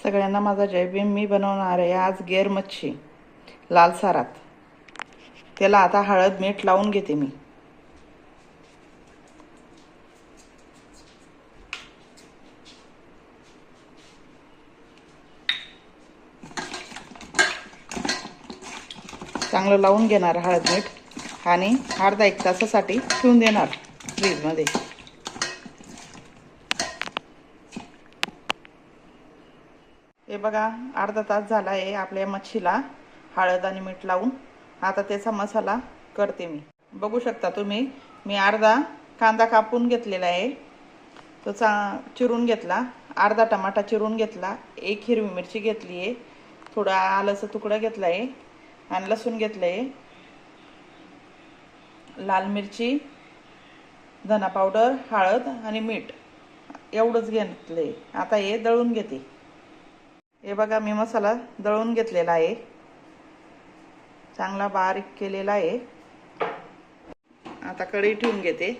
सगळ्यांना माझा जय भीम। मी बनवणार आहे आज गेर मच्छी लाल सारात। त्याला आता हळद मीठ लावून घेते मी। चांगलं लावून घेणार हळद मीठ आणि अर्धा एक तासासाठी ठेवून देणार फ्रीज मध्ये। हे बघा अर्धा तास झाला आहे आपल्या मच्छीला हळद आणि मीठ लावून। आता त्याचा मसाला करते मी। बघू शकता तुम्ही, मी अर्धा कांदा कापून घेतलेला आहे, तो चिरून घेतला। अर्धा टमाटा चिरून घेतला, एक हिरवी मिरची घेतली आहे, थोडा आल्याचा तुकडा घेतला आहे आणि लसूण घेतलं आहे, लाल मिरची, धना पावडर, हळद आणि मीठ एवढंच घेतलंय। आता हे दळून घेते। हे बघा मी मसाला दळून घेतलेला आहे, चांगला बारीक केलेला आहे। आता कढई ठेवून घेते,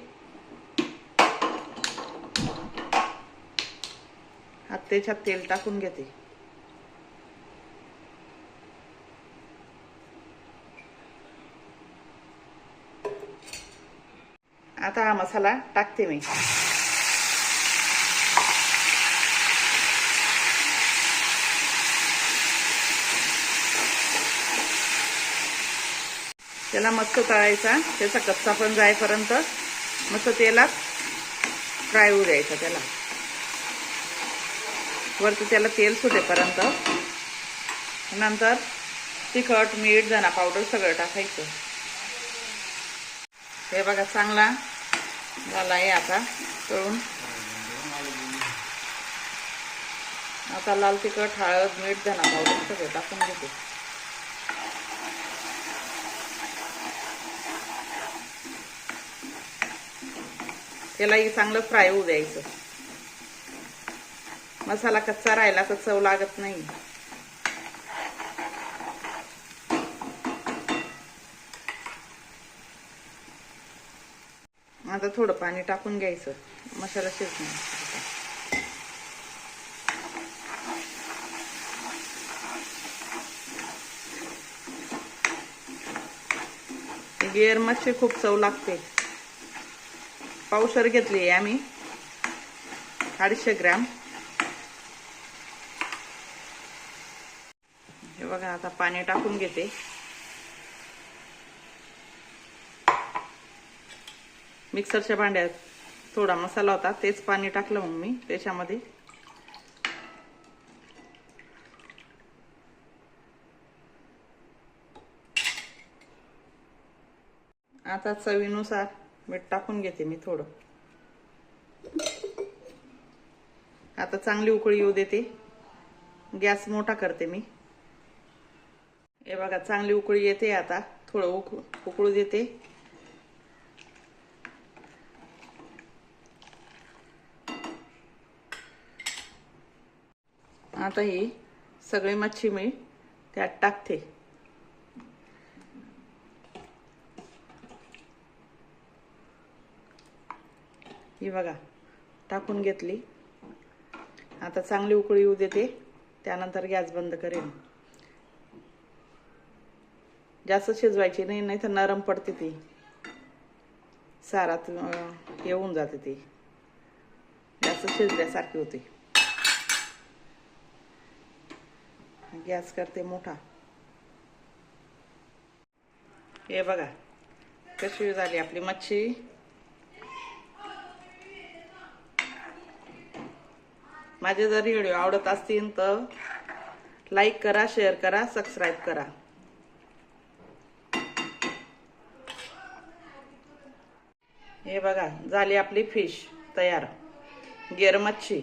त्याच्यात तेल टाकून घेते। आता हा मसाला टाकते मी। त्याला मस्त तळायचा, त्याचा कच्चा पण जाईपर्यंत मस्त तेलात फ्राय होऊ द्यायचा। त्याला वरती त्याला तेल सुटेपर्यंत, नंतर तिखट मीठ धना पावडर सगळं टाकायचं। हे बघा चांगला झाला आहे आता तळून। आता लाल तिखट, हळद, मीठ, धना पावडर सगळं टाकून घेते। त्यालाही चांगलं फ्राय होऊ द्यायचं। मसाला कच्चा राहिला तर चव लागत नाही। आता थोडं पाणी टाकून घ्यायचं मसाला शिजण्यासाठी। गेर मच्छी खूप चव लागते। पावशेर घेतली आहे आम्ही, 250 ग्रॅम। हे बघा आता पाणी टाकून घेते। मिक्सरच्या भांड्यात थोडा मसाला होता, तेच पाणी टाकलं मग मी त्याच्यामध्ये। आता चवीनुसार मीठ टाकून घेते मी थोडं। आता चांगली उकळी येऊ देते, गॅस मोठा करते मी। हे बघा चांगली उकळी येते, आता थोडं उकळू देते। आता ही सगळी मच्छी मी त्यात टाकते। ही बघा टाकून घेतली। आता चांगली उकळी येऊ देते, त्यानंतर गॅस बंद करेन। जास्त शिजवायची नाही, नाहीतर नरम पडते ती, सारात येऊन जाते ती, जास्त शिजल्यासारखी होते। गॅस करते मोठा। हे बघा कशी झाली आपली मच्छी। माझे जर व्हिडिओ आवडत असतील तर लाईक करा, शेअर करा, सबस्क्राईब करा। हे बघा झाली आपली फिश तयार, गेर मच्छी।